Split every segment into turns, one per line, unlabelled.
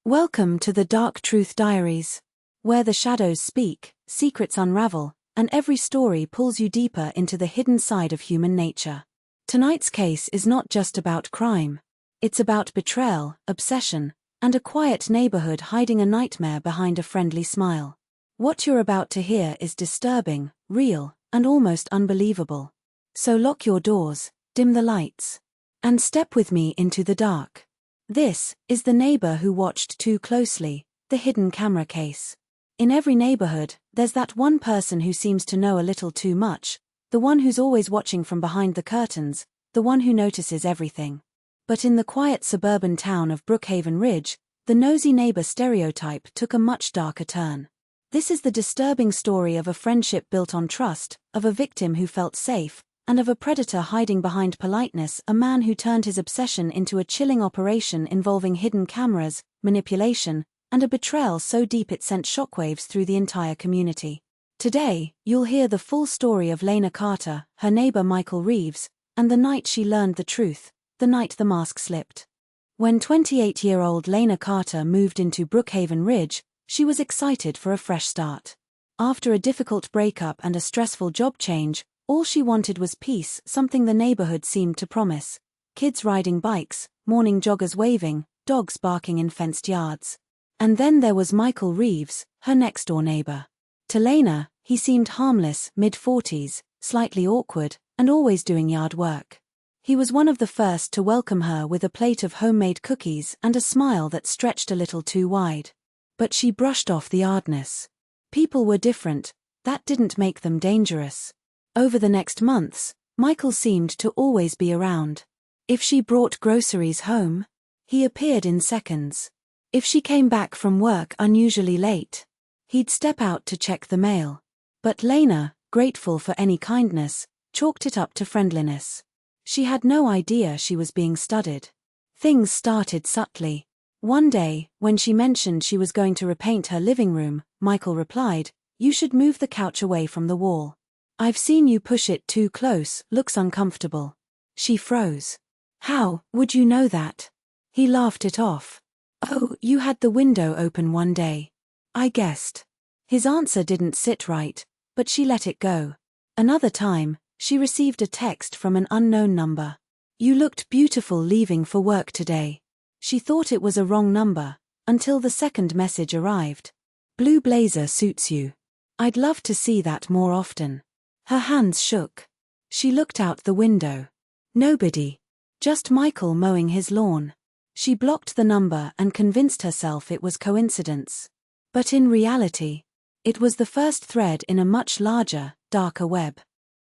Welcome to the Dark Truth Diaries, where the shadows speak, secrets unravel, and every story pulls you deeper into the hidden side of human nature. Tonight's case is not just about crime. It's about betrayal, obsession, and a quiet neighborhood hiding a nightmare behind a friendly smile. What you're about to hear is disturbing, real, and almost unbelievable. So lock your doors, dim the lights, and step with me into the dark. This is The Neighbor Who Watched Too Closely, the hidden camera case. In every neighborhood, there's that one person who seems to know a little too much, the one who's always watching from behind the curtains, the one who notices everything. But in the quiet suburban town of Brookhaven Ridge, the nosy neighbor stereotype took a much darker turn. This is the disturbing story of a friendship built on trust, of a victim who felt safe, and of a predator hiding behind politeness, a man who turned his obsession into a chilling operation involving hidden cameras, manipulation, and a betrayal so deep it sent shockwaves through the entire community. Today, you'll hear the full story of Lena Carter, her neighbor Michael Reeves, and the night she learned the truth, the night the mask slipped. When 28-year-old Lena Carter moved into Brookhaven Ridge, she was excited for a fresh start. After a difficult breakup and a stressful job change, all she wanted was peace, something the neighborhood seemed to promise. Kids riding bikes, morning joggers waving, dogs barking in fenced yards. And then there was Michael Reeves, her next-door neighbor. To Lena, he seemed harmless, mid-40s, slightly awkward, and always doing yard work. He was one of the first to welcome her with a plate of homemade cookies and a smile that stretched a little too wide. But she brushed off the oddness. People were different, that didn't make them dangerous. Over the next months, Michael seemed to always be around. If she brought groceries home, he appeared in seconds. If she came back from work unusually late, he'd step out to check the mail. But Lena, grateful for any kindness, chalked it up to friendliness. She had no idea she was being studied. Things started subtly. One day, when she mentioned she was going to repaint her living room, Michael replied, "You should move the couch away from the wall. I've seen you push it too close, looks uncomfortable." She froze. "How would you know that?" He laughed it off. "Oh, you had the window open one day. I guessed." His answer didn't sit right, but she let it go. Another time, she received a text from an unknown number. "You looked beautiful leaving for work today." She thought it was a wrong number, until the second message arrived. "Blue blazer suits you. I'd love to see that more often." Her hands shook. She looked out the window. Nobody. Just Michael mowing his lawn. She blocked the number and convinced herself it was coincidence. But in reality, it was the first thread in a much larger, darker web.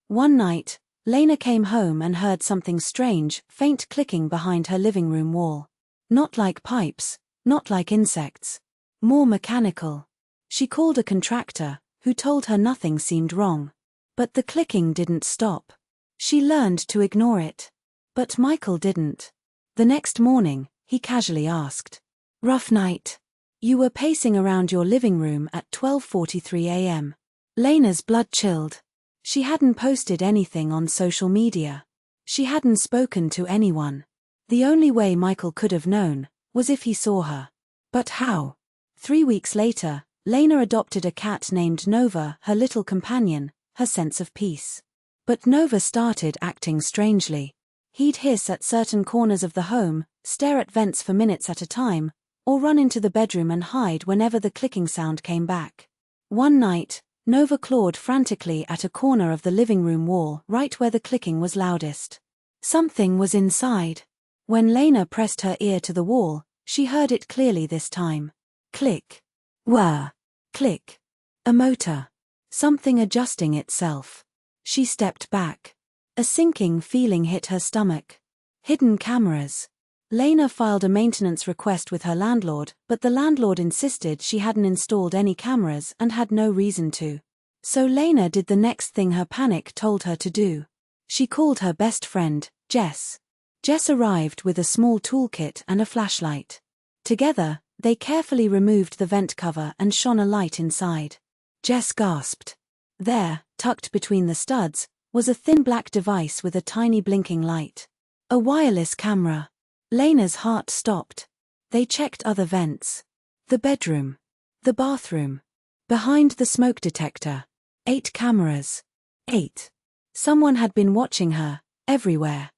One night, Lena came home and heard something strange, faint clicking behind her living room wall. Not like pipes, not like insects. More mechanical. She called a contractor, who told her nothing seemed wrong. But the clicking didn't stop. She learned to ignore it. But Michael didn't. The next morning, he casually asked, "Rough night? You were pacing around your living room at 12:43 a.m. Lena's blood chilled. She hadn't posted anything on social media. She hadn't spoken to anyone. The only way Michael could have known was if he saw her. But how? 3 weeks later, Lena adopted a cat named Nova, her little companion, her sense of peace. But Nova started acting strangely. He'd hiss at certain corners of the home, stare at vents for minutes at a time, or run into the bedroom and hide whenever the clicking sound came back. One night, Nova clawed frantically at a corner of the living room wall right where the clicking was loudest. Something was inside. When Lena pressed her ear to the wall, she heard it clearly this time. Click. Whir. Click. A motor. Something adjusting itself. She stepped back. A sinking feeling hit her stomach. Hidden cameras. Lena filed a maintenance request with her landlord, but the landlord insisted she hadn't installed any cameras and had no reason to. So Lena did the next thing her panic told her to do. She called her best friend, Jess. Jess arrived with a small toolkit and a flashlight. Together, they carefully removed the vent cover and shone a light inside. Jess gasped. There, tucked between the studs, was a thin black device with a tiny blinking light. A wireless camera. Lena's heart stopped. They checked other vents. The bedroom. The bathroom. Behind the smoke detector. 8 cameras. 8. Someone had been watching her, everywhere.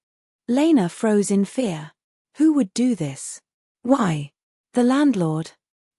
Lena froze in fear. Who would do this? Why? The landlord?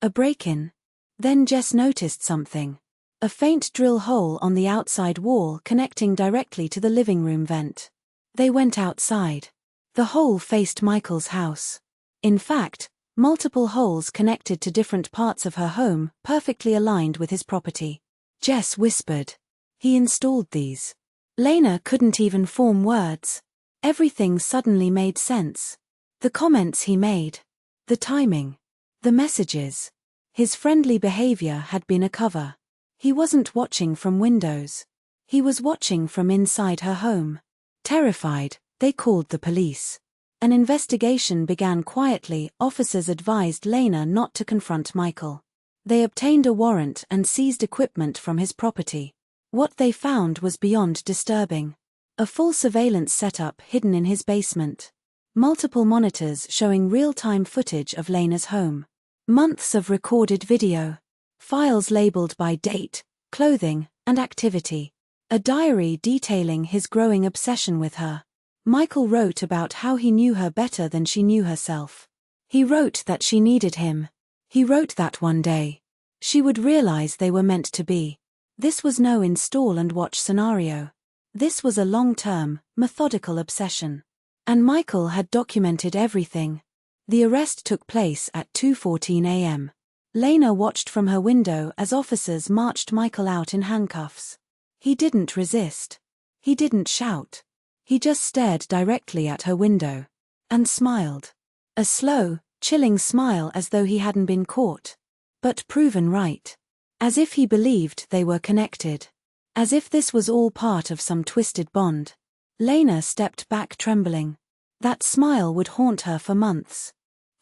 A break-in? Then Jess noticed something. A faint drill hole on the outside wall connecting directly to the living room vent. They went outside. The hole faced Michael's house. In fact, multiple holes connected to different parts of her home, perfectly aligned with his property. Jess whispered. He installed these. Lena couldn't even form words. Everything suddenly made sense. The comments he made. The timing. The messages. His friendly behavior had been a cover. He wasn't watching from windows. He was watching from inside her home. Terrified, they called the police. An investigation began quietly. Officers advised Lena not to confront Michael. They obtained a warrant and seized equipment from his property. What they found was beyond disturbing. A full surveillance setup hidden in his basement. Multiple monitors showing real-time footage of Lena's home. Months of recorded video. Files labeled by date, clothing, and activity. A diary detailing his growing obsession with her. Michael wrote about how he knew her better than she knew herself. He wrote that she needed him. He wrote that one day she would realize they were meant to be. This was no install and watch scenario. This was a long-term, methodical obsession. And Michael had documented everything. The arrest took place at 2:14 a.m. Lena watched from her window as officers marched Michael out in handcuffs. He didn't resist. He didn't shout. He just stared directly at her window. And smiled. A slow, chilling smile, as though he hadn't been caught. But proven right. As if he believed they were connected. As if this was all part of some twisted bond. Lena stepped back trembling. That smile would haunt her for months.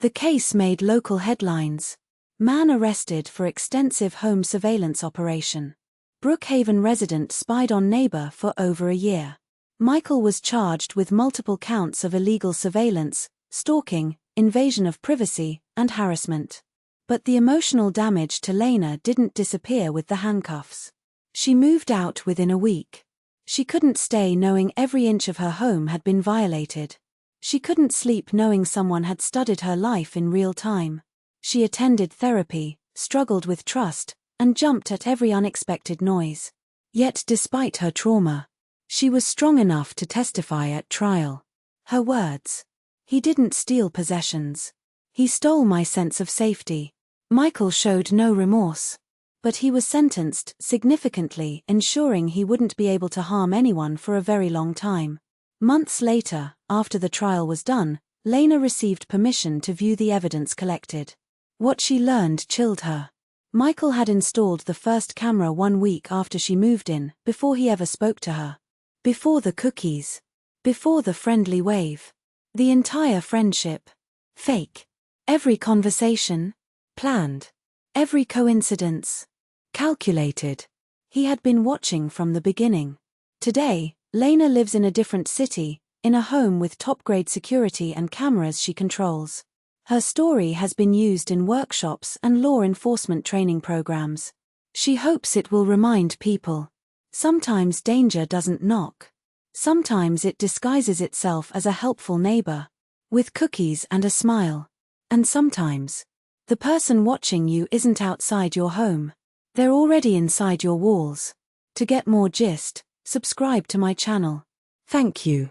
The case made local headlines. Man arrested for extensive home surveillance operation. Brookhaven resident spied on neighbor for over a year. Michael was charged with multiple counts of illegal surveillance, stalking, invasion of privacy, and harassment. But the emotional damage to Lena didn't disappear with the handcuffs. She moved out within a week. She couldn't stay knowing every inch of her home had been violated. She couldn't sleep knowing someone had studied her life in real time. She attended therapy, struggled with trust, and jumped at every unexpected noise. Yet despite her trauma, she was strong enough to testify at trial. Her words. He didn't steal possessions. He stole my sense of safety. Michael showed no remorse. But he was sentenced, significantly ensuring he wouldn't be able to harm anyone for a very long time. Months later, after the trial was done, Lena received permission to view the evidence collected. What she learned chilled her. Michael had installed the first camera 1 week after she moved in, before he ever spoke to her. Before the cookies. Before the friendly wave. The entire friendship. Fake. Every conversation. Planned. Every coincidence. Calculated. He had been watching from the beginning. Today, Lena lives in a different city, in a home with top-grade security and cameras she controls. Her story has been used in workshops and law enforcement training programs. She hopes it will remind people. Sometimes danger doesn't knock. Sometimes it disguises itself as a helpful neighbor. With cookies and a smile. And sometimes, the person watching you isn't outside your home. They're already inside your walls. To get more gist, subscribe to my channel. Thank you.